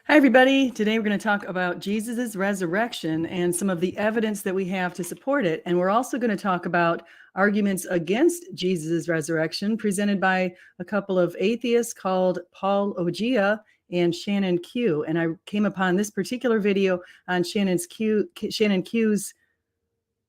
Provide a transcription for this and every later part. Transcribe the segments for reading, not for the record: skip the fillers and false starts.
Hi, everybody. Today we're going to talk about Jesus' resurrection and some of the evidence that we have to support it. And we're also going to talk about arguments against Jesus' resurrection presented by a couple of atheists called Paulogia and Shannon Q. And I came upon this particular video on Shannon Q's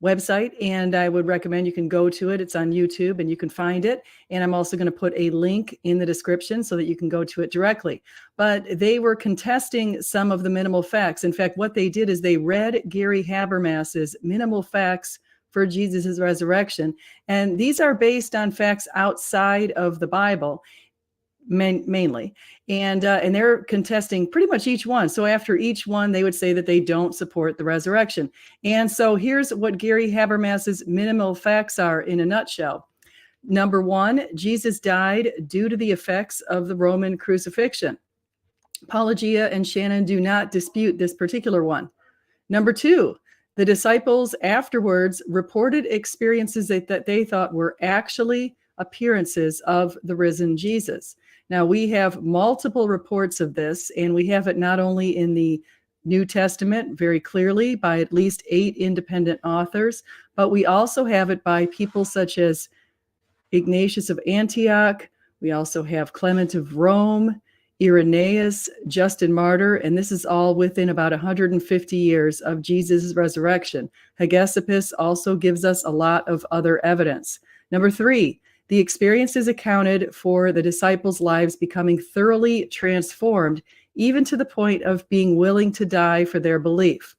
website, and I would recommend you can go to it. It's on YouTube and you can find it. And I'm also going to put a link in the description so that you can go to it directly. But they were contesting some of the minimal facts. In fact, what they did is they read Gary Habermas's minimal facts for Jesus' resurrection. And these are based on facts outside of the Bible. Mainly, and they're contesting pretty much each one. So after each one, they would say that they don't support the resurrection. And so here's what Gary Habermas's minimal facts are in a nutshell. Number one, Jesus died due to the effects of the Roman crucifixion. Paulogia and Shannon do not dispute this particular one. Number two, the disciples afterwards reported experiences that they thought were actually appearances of the risen Jesus. Now, we have multiple reports of this, and we have it not only in the New Testament very clearly by at least 8 independent authors, but we also have it by people such as Ignatius of Antioch. We also have Clement of Rome, Irenaeus, Justin Martyr, and this is all within about 150 years of Jesus' resurrection. Hegesippus also gives us a lot of other evidence. Number 3, the experiences accounted for the disciples' lives becoming thoroughly transformed, even to the point of being willing to die for their belief.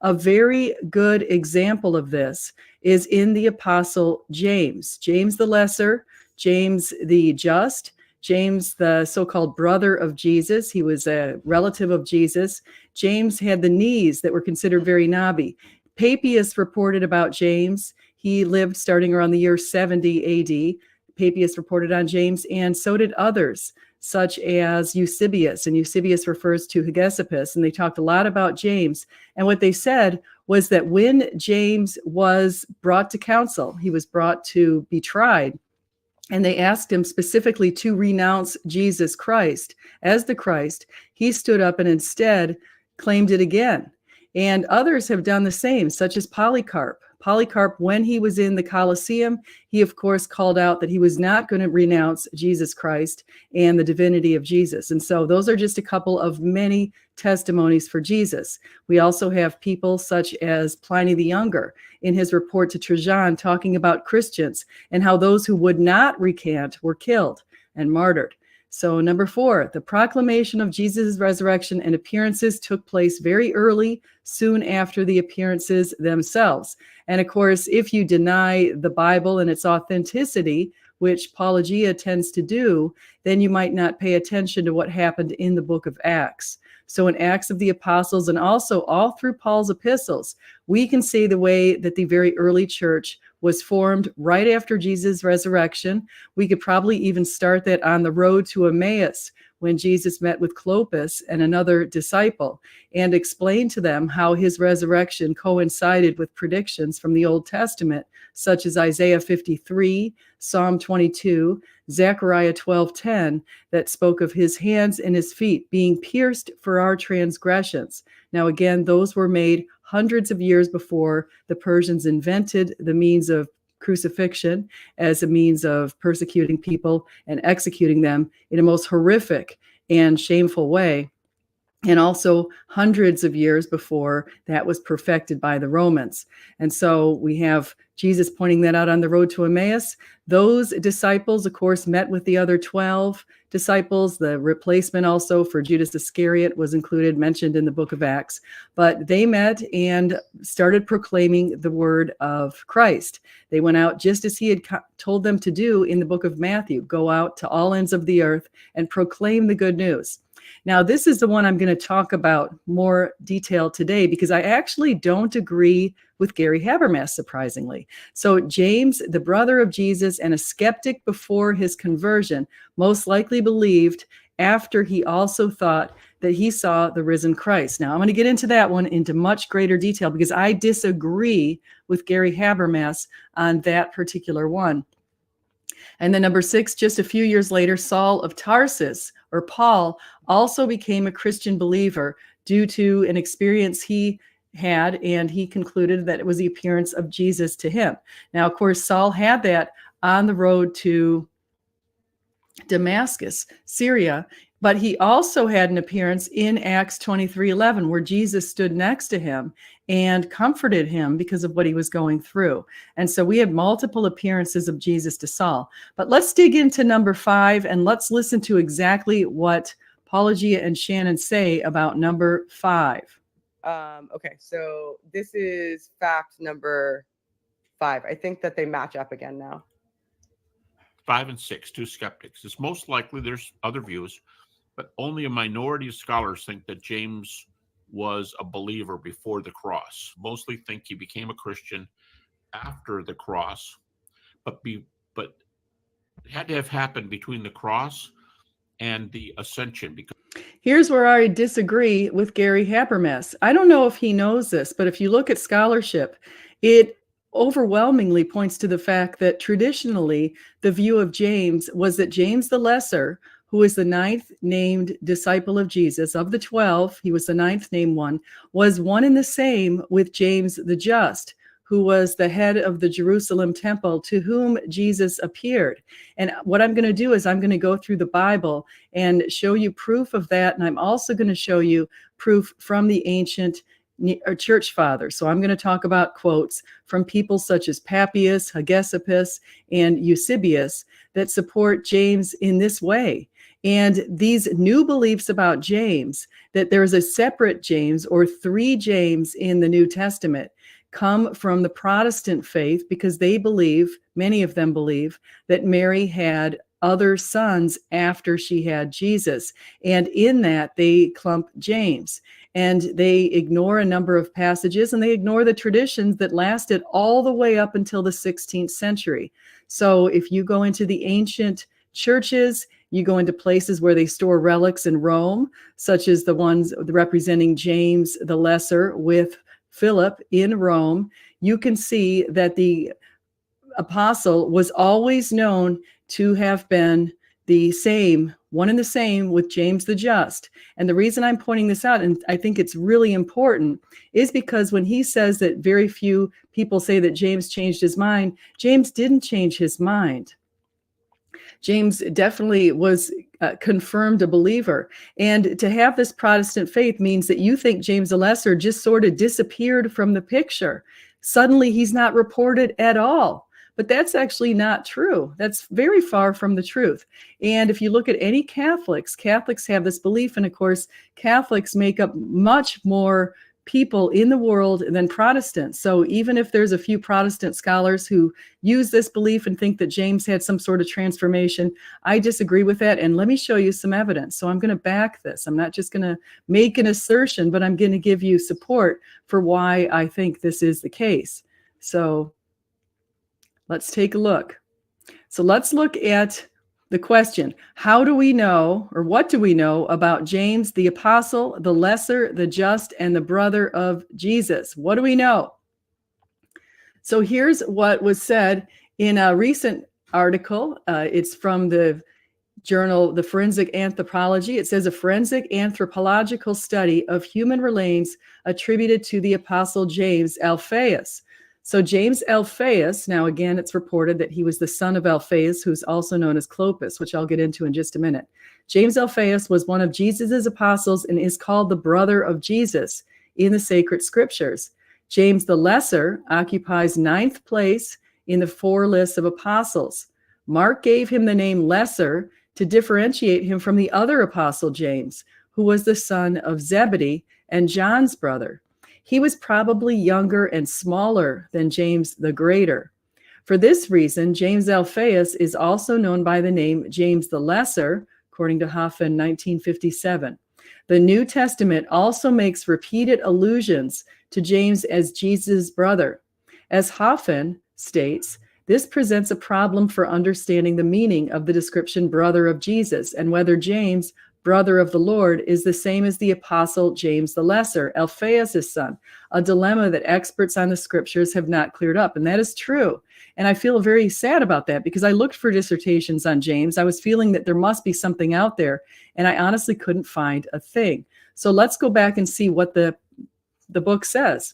A very good example of this is in the Apostle James. James the Lesser, James the Just, James the so-called brother of Jesus. He was a relative of Jesus. James had the knees that were considered very knobby. Papias reported about James. He lived starting around the year 70 AD. Papias reported on James, and so did others, such as Eusebius. And Eusebius refers to Hegesippus, and they talked a lot about James. And what they said was that when James was brought to council, he was brought to be tried, and they asked him specifically to renounce Jesus Christ as the Christ. He stood up and instead claimed it again. And others have done the same, such as Polycarp. Polycarp, when he was in the Colosseum, he, of course, called out that he was not going to renounce Jesus Christ and the divinity of Jesus. And so those are just a couple of many testimonies for Jesus. We also have people such as Pliny the Younger in his report to Trajan talking about Christians and how those who would not recant were killed and martyred. So number 4, the proclamation of Jesus' resurrection and appearances took place very early, soon after the appearances themselves. And of course, if you deny the Bible and its authenticity, which Paulogia tends to do, then you might not pay attention to what happened in the book of Acts. So in Acts of the Apostles and also all through Paul's epistles, we can see the way that the very early church was formed right after Jesus' resurrection. We could probably even start that on the road to Emmaus when Jesus met with Clopas and another disciple and explained to them how his resurrection coincided with predictions from the Old Testament, such as Isaiah 53, Psalm 22, Zechariah 12:10, that spoke of his hands and his feet being pierced for our transgressions. Now, again, those were made hundreds of years before the Persians invented the means of crucifixion as a means of persecuting people and executing them in a most horrific and shameful way. And also hundreds of years before that was perfected by the Romans. And so we have Jesus pointing that out on the road to Emmaus. Those disciples, of course, met with the other 12 disciples. The replacement also for Judas Iscariot was included, mentioned in the book of Acts. But they met and started proclaiming the word of Christ. They went out just as he had told them to do in the book of Matthew, go out to all ends of the earth and proclaim the good news. Now, this is the one I'm going to talk about more detail today because I actually don't agree with Gary Habermas, surprisingly. So James, the brother of Jesus and a skeptic before his conversion, most likely believed after he also thought that he saw the risen Christ. Now, I'm going to get into that one into much greater detail because I disagree with Gary Habermas on that particular one. And then number 6, just a few years later, Saul of Tarsus, or Paul, also became a Christian believer due to an experience he had, and he concluded that it was the appearance of Jesus to him. Now, of course, Saul had that on the road to Damascus, Syria, but he also had an appearance in Acts 23:11, where Jesus stood next to him and comforted him because of what he was going through. And so we have multiple appearances of Jesus to Saul. But let's dig into number 5, and let's listen to exactly what Paulogia and Shannon say about number 5. Okay, so this is fact number 5. I think that they match up again now. 5 and 6, two skeptics. It's most likely there's other views, but only a minority of scholars think that James was a believer before the cross. Mostly think he became a Christian after the cross, but it had to have happened between the cross and the ascension. Because here's where I disagree with Gary Habermas. I don't know if he knows this, but if you look at scholarship, it overwhelmingly points to the fact that traditionally the view of James was that James the Lesser, who was the 9th named disciple of Jesus, of the 12, he was the 9th named one, was one and the same with James the Just, who was the head of the Jerusalem temple, to whom Jesus appeared. And what I'm going to do is I'm going to go through the Bible and show you proof of that. And I'm also going to show you proof from the ancient church fathers. So I'm going to talk about quotes from people such as Papias, Hegesippus, and Eusebius that support James in this way. And these new beliefs about James, that there is a separate James or 3 James in the New Testament, come from the Protestant faith, because they believe, many of them believe, that Mary had other sons after she had Jesus. And in that, they clump James. And they ignore a number of passages, and they ignore the traditions that lasted all the way up until the 16th century. So if you go into the ancient churches, you go into places where they store relics in Rome, such as the ones representing James the Lesser with Philip in Rome, you can see that the apostle was always known to have been the same, one and the same with James the Just. And the reason I'm pointing this out, and I think it's really important, is because when he says that very few people say that James changed his mind, James didn't change his mind. James definitely was confirmed a believer. And to have this Protestant faith means that you think James the Lesser just sort of disappeared from the picture. Suddenly he's not reported at all. But that's actually not true. That's very far from the truth. And if you look at any Catholics have this belief. And of course, Catholics make up much more people in the world than Protestants. So even if there's a few Protestant scholars who use this belief and think that James had some sort of transformation, I disagree with that. And let me show you some evidence. So I'm going to back this. I'm not just going to make an assertion, but I'm going to give you support for why I think this is the case. So let's take a look. So let's look at the question, how do we know, or what do we know about James the Apostle, the Lesser, the Just, and the brother of Jesus? What do we know? So here's what was said in a recent article. It's from the journal, The Forensic Anthropology. It says a forensic anthropological study of human remains attributed to the Apostle James Alphaeus. So James Alphaeus, now again, it's reported that he was the son of Alphaeus, who's also known as Clopas, which I'll get into in just a minute. James Alphaeus was one of Jesus's apostles and is called the brother of Jesus in the sacred scriptures. James the Lesser occupies 9th place in the 4 lists of apostles. Mark gave him the name Lesser to differentiate him from the other apostle James, who was the son of Zebedee and John's brother. He was probably younger and smaller than James the Greater. For this reason, James Alphaeus is also known by the name James the Lesser, according to Hoffen, 1957. The New Testament also makes repeated allusions to James as Jesus' brother. As Hoffen states, this presents a problem for understanding the meaning of the description brother of Jesus and whether James brother of the Lord, is the same as the apostle James the Lesser, Alphaeus' son, a dilemma that experts on the scriptures have not cleared up. And that is true. And I feel very sad about that because I looked for dissertations on James. I was feeling that there must be something out there, and I honestly couldn't find a thing. So let's go back and see what the book says.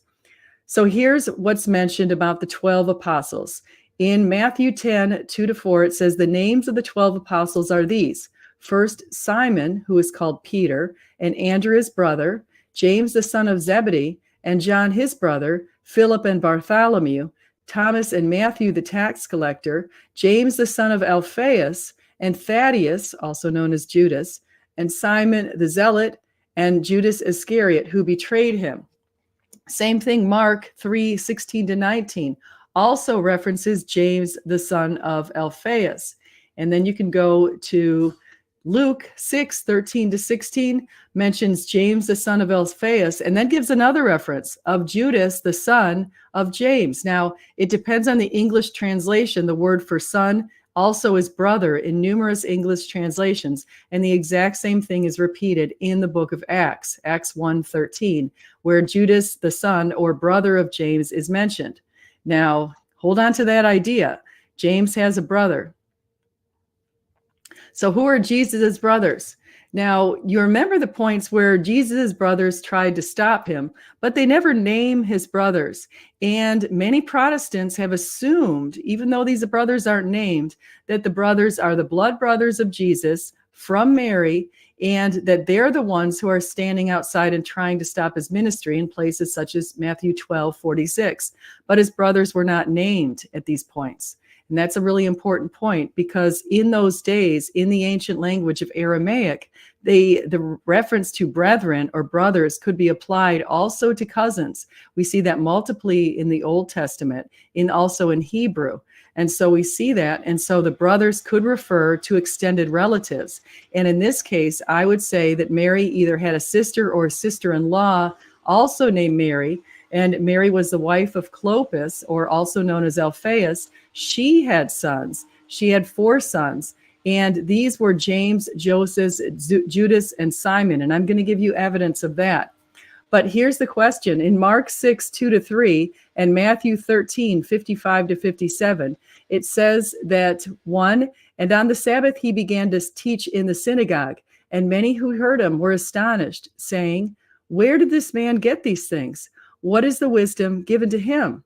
So here's what's mentioned about the 12 apostles. In Matthew 10, 2-4, it says the names of the 12 apostles are these. First, Simon, who is called Peter, and Andrew his brother, James the son of Zebedee, and John his brother, Philip and Bartholomew, Thomas and Matthew the tax collector, James the son of Alphaeus, and Thaddeus, also known as Judas, and Simon the Zealot, and Judas Iscariot, who betrayed him. Same thing, Mark 3:16-19, also references James the son of Alphaeus. And then you can go to Luke 6:13-16, mentions James the son of Alphaeus, and then gives another reference of Judas the son of James. Now, it depends on the English translation. The word for son also is brother in numerous English translations, and the exact same thing is repeated in the book of Acts, Acts 1:13, where Judas the son or brother of James is mentioned. Now, hold on to that idea. James has a brother. So who are Jesus's brothers? Now, you remember the points where Jesus's brothers tried to stop him, but they never name his brothers. And many Protestants have assumed, even though these brothers aren't named, that the brothers are the blood brothers of Jesus from Mary, and that they're the ones who are standing outside and trying to stop his ministry in places such as Matthew 12:46. But his brothers were not named at these points. And that's a really important point because in those days, in the ancient language of Aramaic, the reference to brethren or brothers could be applied also to cousins. We see that multiply in the Old Testament, also in Hebrew. And so we see that. And so the brothers could refer to extended relatives. And in this case, I would say that Mary either had a sister or a sister-in-law also named Mary. And Mary was the wife of Clopas, or also known as Alphaeus. She had sons. She had 4 sons. And these were James, Joseph, Judas, and Simon. And I'm going to give you evidence of that. But here's the question. In Mark 6:2-3 and Matthew 13:55-57, it says that 1, and on the Sabbath he began to teach in the synagogue, and many who heard him were astonished, saying, "Where did this man get these things? What is the wisdom given to him?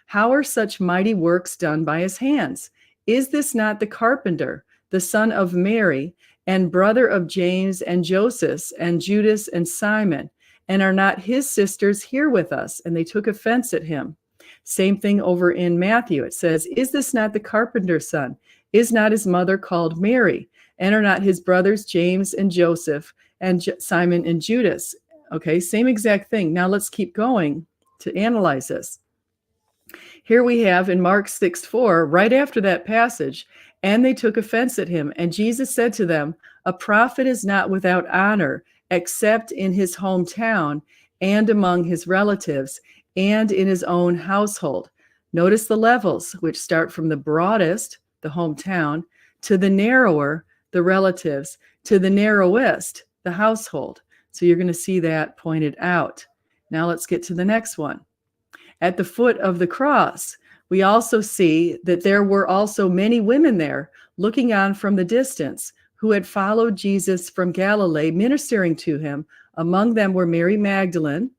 How are such mighty works done by his hands? Is this not the carpenter, the son of Mary, and brother of James and Joseph and Judas and Simon? And are not his sisters here with us?" And they took offense at him. Same thing over in Matthew. It says, "Is this not the carpenter's son? Is not his mother called Mary? And are not his brothers James and Joseph and Simon and Judas?" Okay, same exact thing. Now let's keep going to analyze this. Here we have in Mark 6:4, right after that passage, "And they took offense at him. And Jesus said to them, a prophet is not without honor, except in his hometown and among his relatives and in his own household." Notice the levels, which start from the broadest, the hometown, to the narrower, the relatives, to the narrowest, the household. So you're going to see that pointed out. Now let's get to the next one. At the foot of the cross, we also see that there were also many women there looking on from the distance who had followed Jesus from Galilee, ministering to him. Among them were Mary Magdalene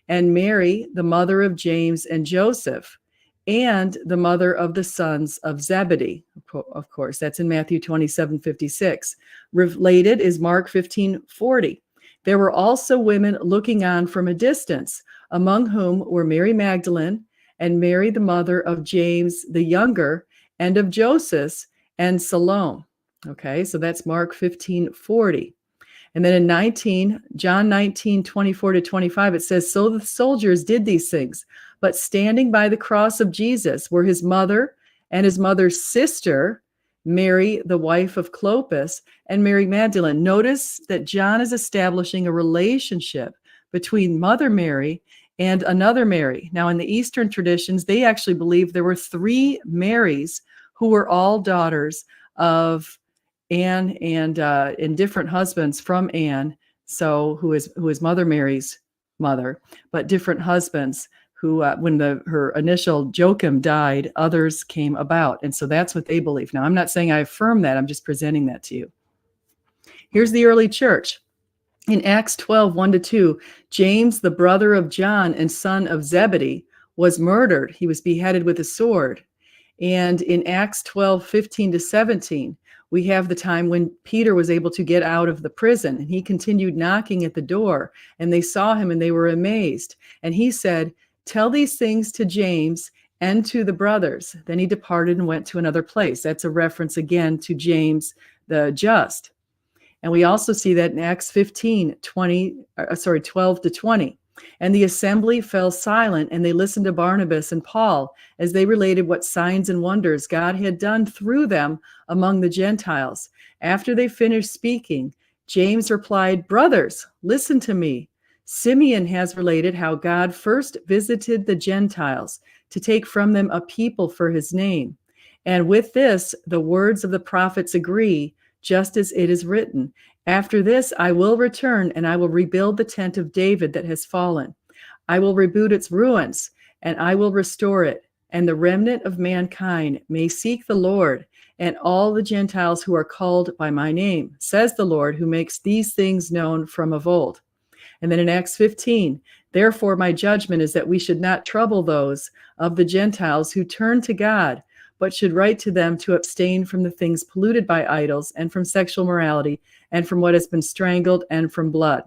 and Mary, the mother of James and Joseph, and the mother of the sons of Zebedee. Of course, that's in Matthew 27:56. Related is Mark 15:40. There were also women looking on from a distance, among whom were Mary Magdalene and Mary, the mother of James the younger, and of Joseph and Salome. Okay, so that's Mark 15:40. And then in John 19:24-25, it says, "So the soldiers did these things, but standing by the cross of Jesus were his mother and his mother's sister, Mary, the wife of Clopas, and Mary Magdalene." Notice that John is establishing a relationship between Mother Mary and another Mary. Now, in the Eastern traditions, they actually believe there were 3 Marys who were all daughters of Anne and different husbands from Anne, so who is Mother Mary's mother, but different husbands who, when her initial Joachim died, others came about. And so that's what they believe. Now, I'm not saying I affirm that. I'm just presenting that to you. Here's the early church. In Acts 12, 1-2, James, the brother of John and son of Zebedee, was murdered. He was beheaded with a sword. And in Acts 12, 15-17, we have the time when Peter was able to get out of the prison, and he continued knocking at the door, and they saw him and they were amazed. And he said, "Tell these things to James and to the brothers." Then he departed and went to another place. That's a reference again to James the just. And we also see that in Acts 15, 12-20. And the assembly fell silent, and they listened to Barnabas and Paul as they related what signs and wonders God had done through them among the Gentiles. After they finished speaking, James replied, "Brothers, listen to me. Simeon has related how God first visited the Gentiles to take from them a people for his name. And with this, the words of the prophets agree, just as it is written, 'After this, I will return and I will rebuild the tent of David that has fallen. I will reboot its ruins and I will restore it. And the remnant of mankind may seek the Lord and all the Gentiles who are called by my name, says the Lord, who makes these things known from of old.'" And then in Acts 15, "Therefore my judgment is that we should not trouble those of the Gentiles who turn to God, but should write to them to abstain from the things polluted by idols and from sexual morality and from what has been strangled and from blood."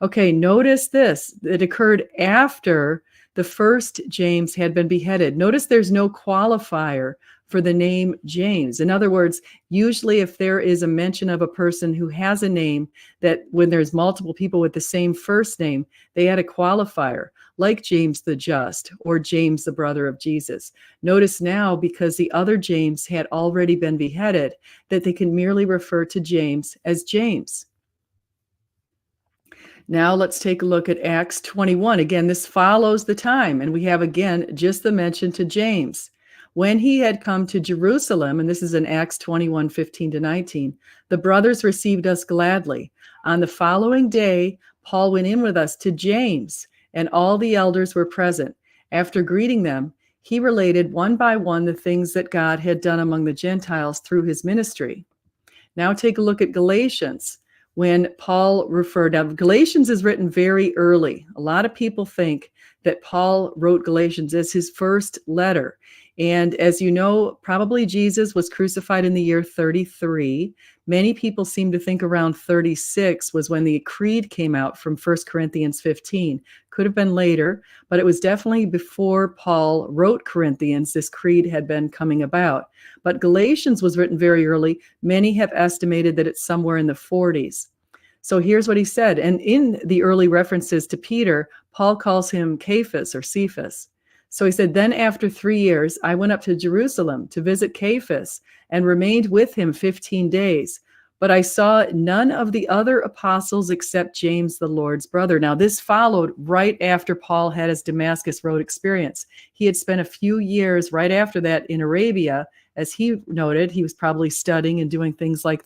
Okay, notice this. It occurred after the first James had been beheaded. Notice there's no qualifier for the name James. In other words, usually if there is a mention of a person who has a name, that when there's multiple people with the same first name, they add a qualifier, like James the Just or James the brother of Jesus. Notice now, because the other James had already been beheaded, that they can merely refer to James as James. Now let's take a look at Acts 21. Again, this follows the time, and we have again just the mention to James. When he had come to Jerusalem, and this is in Acts 21, 15-19, the brothers received us gladly. On the following day, Paul went in with us to James, and all the elders were present. After greeting them, he related one by one the things that God had done among the Gentiles through his ministry. Now take a look at Galatians. When Paul referred, now Galatians is written very early. A lot of people think that Paul wrote Galatians as his first letter. And as you know, probably Jesus was crucified in the year 33. Many people seem to think around 36 was when the creed came out from 1 Corinthians 15. Could have been later, but it was definitely before Paul wrote Corinthians, this creed had been coming about. But Galatians was written very early. Many have estimated that it's somewhere in the 40s. So here's what he said. And in the early references to Peter, Paul calls him Cephas or Cephas. So he said, "Then after 3 years, I went up to Jerusalem to visit Cephas and remained with him 15 days. But I saw none of the other apostles except James, the Lord's brother." Now, this followed right after Paul had his Damascus Road experience. He had spent a few years right after that in Arabia. As he noted, he was probably studying and doing things like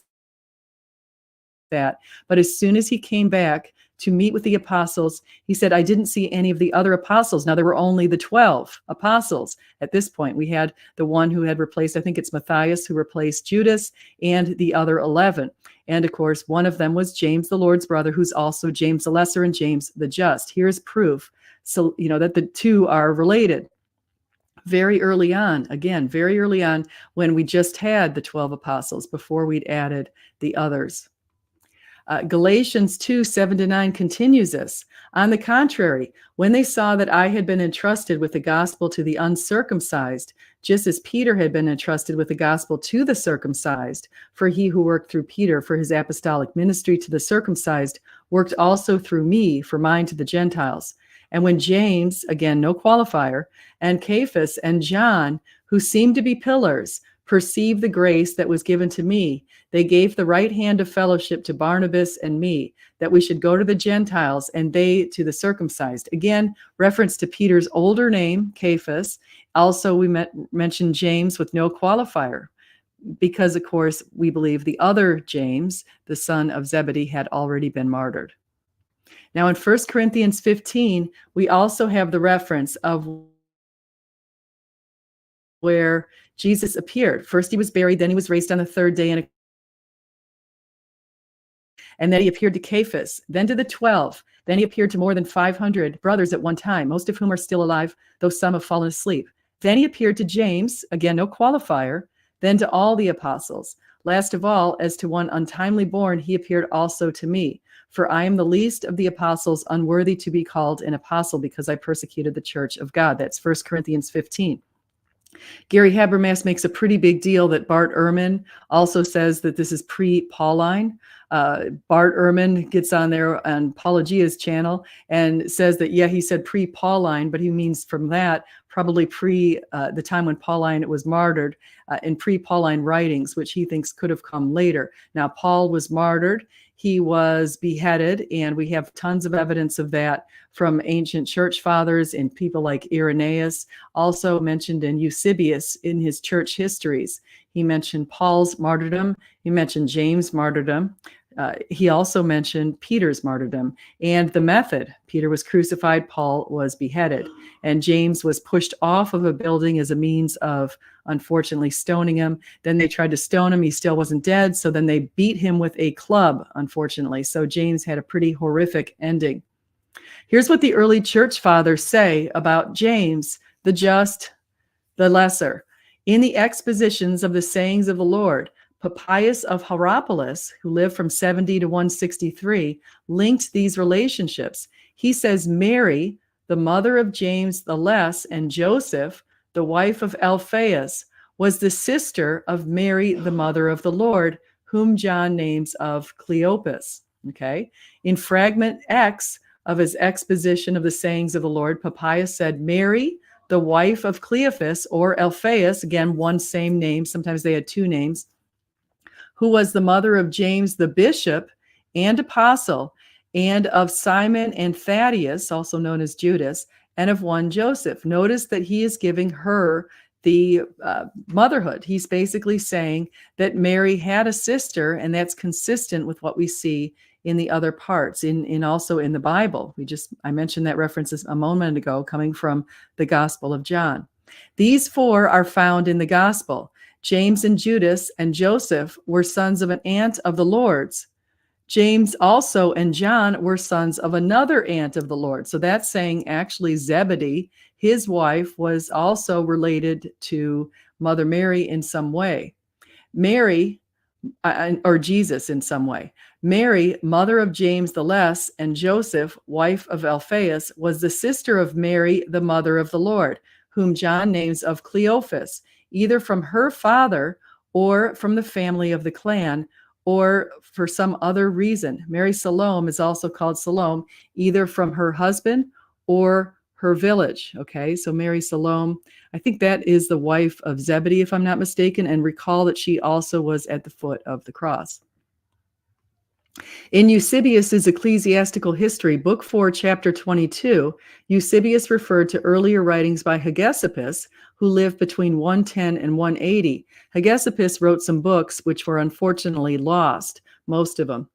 that. But as soon as he came back to meet with the apostles, he said, "I didn't see any of the other apostles." Now, there were only the 12 apostles at this point. We had the one who had replaced, I think it's Matthias, who replaced Judas, and the other 11. And of course, one of them was James, the Lord's brother, who's also James the Lesser and James the Just. Here's proof, so that the two are related. Very early on, again, very early on, when we just had the 12 apostles before we'd added the others. Galatians 2, 7-9 continues this. "On the contrary, when they saw that I had been entrusted with the gospel to the uncircumcised, just as Peter had been entrusted with the gospel to the circumcised, for he who worked through Peter for his apostolic ministry to the circumcised worked also through me for mine to the Gentiles. And when James," again, no qualifier, "and Cephas and John, who seemed to be pillars, perceived the grace that was given to me, they gave the right hand of fellowship to Barnabas and me, that we should go to the Gentiles and they to the circumcised." Again, reference to Peter's older name, Cephas. Also, we mentioned James with no qualifier. because, of course, we believe the other James, the son of Zebedee, had already been martyred. Now, in 1 Corinthians 15, we also have the reference of where Jesus appeared. First, he was buried, then he was raised on the third day, and then he appeared to Cephas, then to the 12. Then he appeared to more than 500 brothers at one time, most of whom are still alive, though some have fallen asleep. Then he appeared to James, again, no qualifier, then to all the apostles. Last of all, as to one untimely born, he appeared also to me. For I am the least of the apostles, unworthy to be called an apostle, because I persecuted the church of God. That's 1 Corinthians 15. Gary Habermas makes a pretty big deal that Bart Ehrman also says that this is pre-Pauline. Bart Ehrman gets on there on Paulogia's channel and says that, yeah, he said pre-Pauline, but he means from that probably pre the time when Pauline was martyred, in pre-Pauline writings, which he thinks could have come later. Now, Paul was martyred. He was beheaded, and we have tons of evidence of that from ancient church fathers and people like Irenaeus, also mentioned in Eusebius in his church histories. He mentioned Paul's martyrdom. He mentioned James' martyrdom. He also mentioned Peter's martyrdom and the method. Peter was crucified, Paul was beheaded, and James was pushed off of a building as a means of, unfortunately, stoning him. Then they tried to stone him. He still wasn't dead, so then they beat him with a club, unfortunately. So James had a pretty horrific ending. Here's what the early church fathers say about James, the just, the lesser. In the expositions of the sayings of the Lord, Papias of Hierapolis, who lived from 70 to 163, linked these relationships. He says Mary, the mother of James the Less, and Joseph, the wife of Alphaeus, was the sister of Mary, the mother of the Lord, whom John names of Cleopas. Okay. In fragment X of his exposition of the sayings of the Lord, Papias said, Mary, the wife of Cleophas, or Alphaeus, again, one same name, sometimes they had two names, who was the mother of James the bishop and apostle, and of Simon and Thaddeus, also known as Judas, and of one Joseph. Notice that he is giving her the motherhood. He's basically saying that Mary had a sister, and that's consistent with what we see in the other parts, in also in the Bible. I mentioned that reference a moment ago, coming from the Gospel of John. These four are found in the Gospel. James and Judas and Joseph were sons of an aunt of the Lord's. James also and John were sons of another aunt of the Lord. So that's saying actually Zebedee, his wife, was also related to Mother Mary in some way. Mary, or Jesus in some way. Mary, mother of James the Less, and Joseph, wife of Alphaeus, was the sister of Mary, the mother of the Lord, whom John names of Cleophas, either from her father or from the family of the clan, or for some other reason. Mary Salome is also called Salome, either from her husband or her village. Okay, so Mary Salome, I think that is the wife of Zebedee, if I'm not mistaken, and recall that she also was at the foot of the cross. In Eusebius's Ecclesiastical History, Book 4, Chapter 22, Eusebius referred to earlier writings by Hegesippus, who lived between 110 and 180. Hegesippus wrote some books which were unfortunately lost, most of them.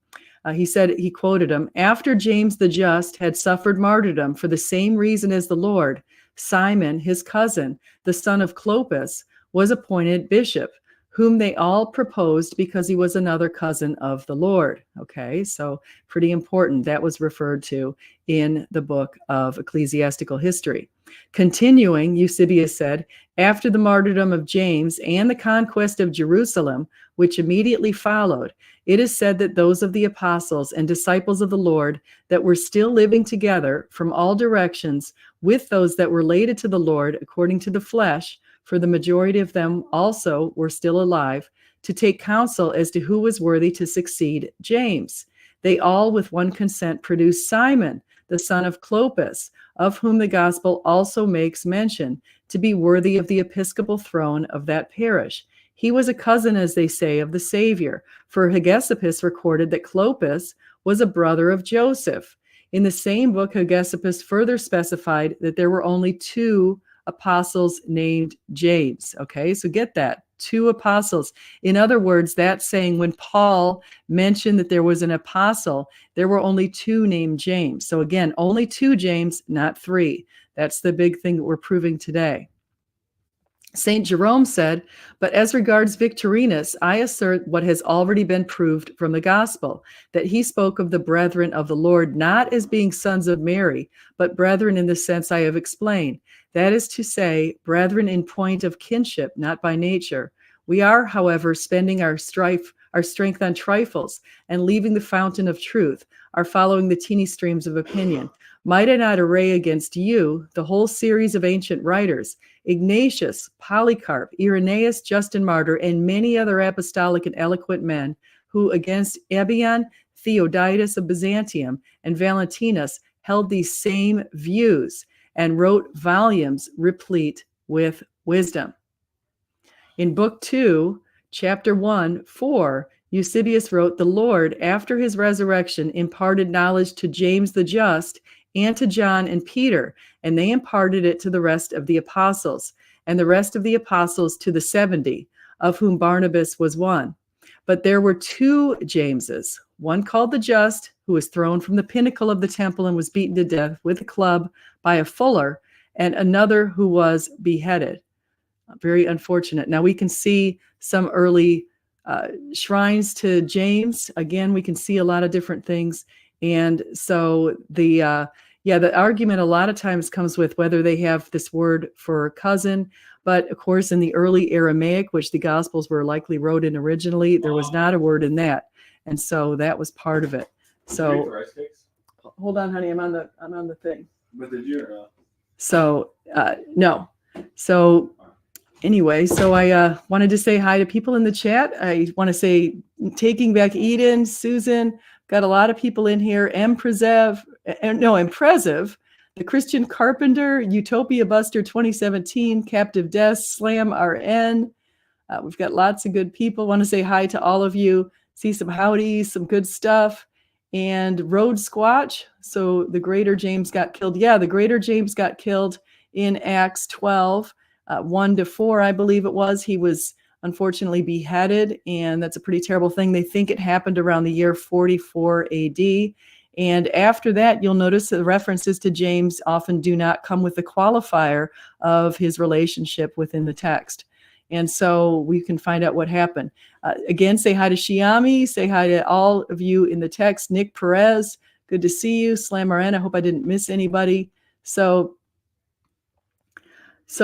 He quoted him, after James the Just had suffered martyrdom for the same reason as the Lord, Simon, his cousin, the son of Clopas, was appointed bishop, whom they all proposed because he was another cousin of the Lord. Okay, so pretty important. That was referred to in the book of Ecclesiastical History. Continuing, Eusebius said, after the martyrdom of James and the conquest of Jerusalem, which immediately followed, it is said that those of the apostles and disciples of the Lord that were still living together from all directions with those that were related to the Lord according to the flesh, for the majority of them also were still alive, to take counsel as to who was worthy to succeed James. They all with one consent produced Simon, the son of Clopas, of whom the gospel also makes mention, to be worthy of the episcopal throne of that parish. He was a cousin, as they say, of the Savior, for Hegesippus recorded that Clopas was a brother of Joseph. In the same book, Hegesippus further specified that there were only two apostles named James. Okay, so get that. 2 apostles. In other words, that's saying when Paul mentioned that there was an apostle, there were only 2 named James. So again, only 2 James, not 3. That's the big thing that we're proving today. St. Jerome said, "But as regards Victorinus, I assert what has already been proved from the gospel, that he spoke of the brethren of the Lord not as being sons of Mary, but brethren in the sense I have explained. That is to say, brethren in point of kinship, not by nature. We are, however, spending our strength on trifles, and leaving the fountain of truth, are following the teeny streams of opinion. Might I not array against you the whole series of ancient writers, Ignatius, Polycarp, Irenaeus, Justin Martyr, and many other apostolic and eloquent men, who against Abion, Theodotus of Byzantium, and Valentinus held these same views and wrote volumes replete with wisdom." In Book 2, Chapter 1, 4, Eusebius wrote, "The Lord, after his resurrection, imparted knowledge to James the Just and to John and Peter, and they imparted it to the rest of the apostles, and the rest of the apostles to the 70, of whom Barnabas was one. But there were 2 Jameses, one called the Just, who was thrown from the pinnacle of the temple and was beaten to death with a club by a fuller, and another who was beheaded." Very unfortunate. Now we can see some early shrines to James. Again, we can see a lot of different things. And so the argument a lot of times comes with whether they have this word for cousin. But of course, in the early Aramaic, which the Gospels were likely wrote in originally, there was not a word in that. And so that was part of it. So hold on, honey, I'm on the thing. But did you? So no. So anyway, so I wanted to say hi to people in the chat. I want to say Taking Back Eden, Susan, got a lot of people in here. Impressive, the Christian Carpenter, Utopia Buster 2017, Captive Death, Slam RN. We've got lots of good people. Want to say hi to all of you. See some howdies, some good stuff. And Road Squatch. So the Greater James got killed. Yeah, the Greater James got killed in Acts 12, 1-4, I believe it was. He was unfortunately beheaded, and that's a pretty terrible thing. They think it happened around the year 44 AD. And after that, you'll notice the references to James often do not come with the qualifier of his relationship within the text. And so we can find out what happened. Again, say hi to Shiami. Say hi to all of you in the text. Nick Perez, good to see you. Slam RN, I hope I didn't miss anybody. So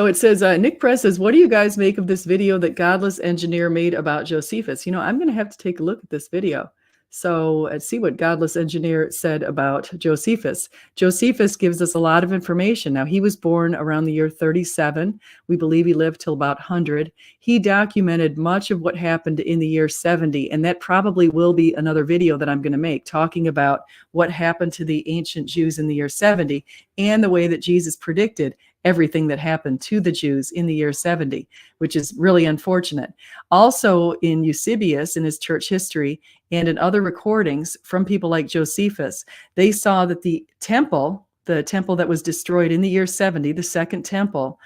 it says, Nick Perez says, "What do you guys make of this video that Godless Engineer made about Josephus?" I'm going to have to take a look at this video. So let's see what Godless Engineer said about Josephus. Josephus gives us a lot of information. Now, he was born around the year 37. We believe he lived till about 100. He documented much of what happened in the year 70, and that probably will be another video that I'm going to make, talking about what happened to the ancient Jews in the year 70 and the way that Jesus predicted everything that happened to the Jews in the year 70, which is really unfortunate. Also in Eusebius, in his church history, and in other recordings from people like Josephus, they saw that the temple that was destroyed in the year 70, the second temple,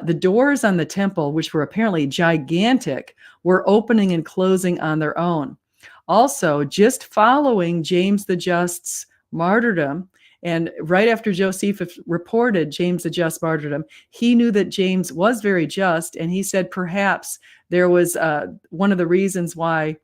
the doors on the temple, which were apparently gigantic, were opening and closing on their own. Also, just following James the Just's martyrdom, and right after Josephus reported James the Just martyrdom, he knew that James was very just, and he said perhaps there was one of the reasons why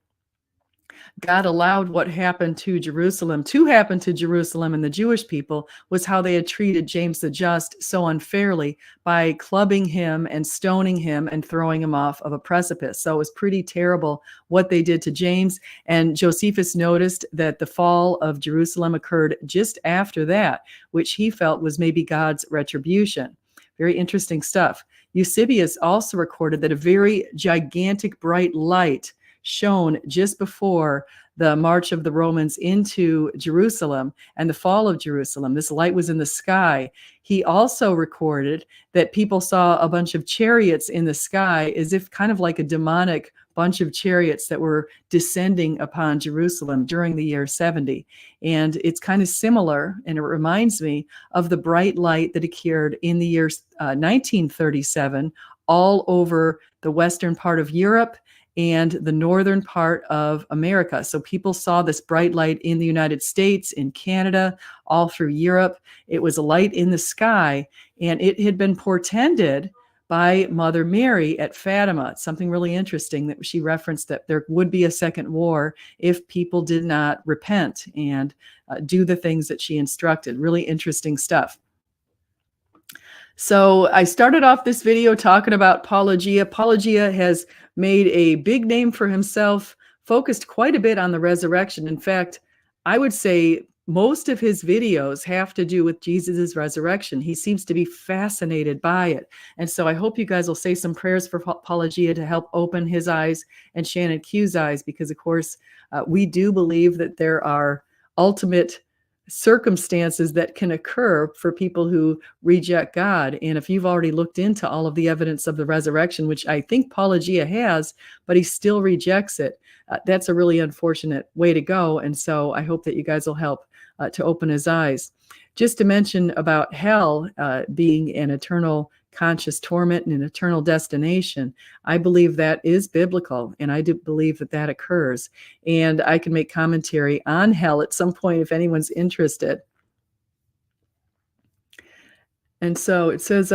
God allowed what happened to Jerusalem to happen to Jerusalem and the Jewish people was how they had treated James the Just so unfairly by clubbing him and stoning him and throwing him off of a precipice. So it was pretty terrible what they did to James. And Josephus noticed that the fall of Jerusalem occurred just after that, which he felt was maybe God's retribution. Very interesting stuff. Eusebius also recorded that a very gigantic bright light shone just before the march of the Romans into Jerusalem and the fall of Jerusalem. This light was in the sky. He also recorded that people saw a bunch of chariots in the sky, as if kind of like a demonic bunch of chariots that were descending upon Jerusalem during the year 70. And it's kind of similar, and it reminds me of the bright light that occurred in the year 1937 all over the western part of Europe and the northern part of America. So people saw this bright light in the United States, in Canada, all through Europe. It was a light in the sky, and it had been portended by Mother Mary at Fatima. It's something really interesting that she referenced, that there would be a second war if people did not repent and do the things that she instructed. Really interesting stuff. So I started off this video talking about Paulogia. Paulogia has made a big name for himself, focused quite a bit on the resurrection. In fact, I would say most of his videos have to do with Jesus's resurrection. He seems to be fascinated by it. And so I hope you guys will say some prayers for Paulogia to help open his eyes and Shannon Q's eyes, because of course, we do believe that there are ultimate circumstances that can occur for people who reject God. And if you've already looked into all of the evidence of the resurrection, which I think Paulogia has, but he still rejects it, that's a really unfortunate way to go. And so I hope that you guys will help to open his eyes. Just to mention about hell being an eternal conscious torment and an eternal destination, I believe that is biblical, and I do believe that that occurs. And I can make commentary on hell at some point if anyone's interested. And so it says,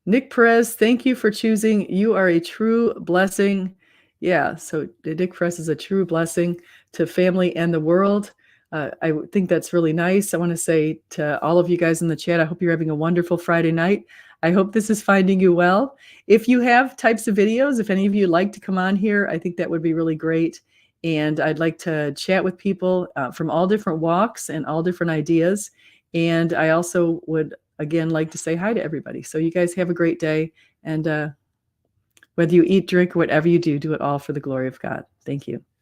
Nick Perez, thank you for choosing. You are a true blessing. Yeah, so Nick Perez is a true blessing to family and the world. I think that's really nice. I want to say to all of you guys in the chat, I hope you're having a wonderful Friday night. I hope this is finding you well. If you have types of videos, if any of you like to come on here, I think that would be really great. And I'd like to chat with people from all different walks and all different ideas. And I also would, again, like to say hi to everybody. So you guys have a great day. And whether you eat, drink, or whatever you do, do it all for the glory of God. Thank you.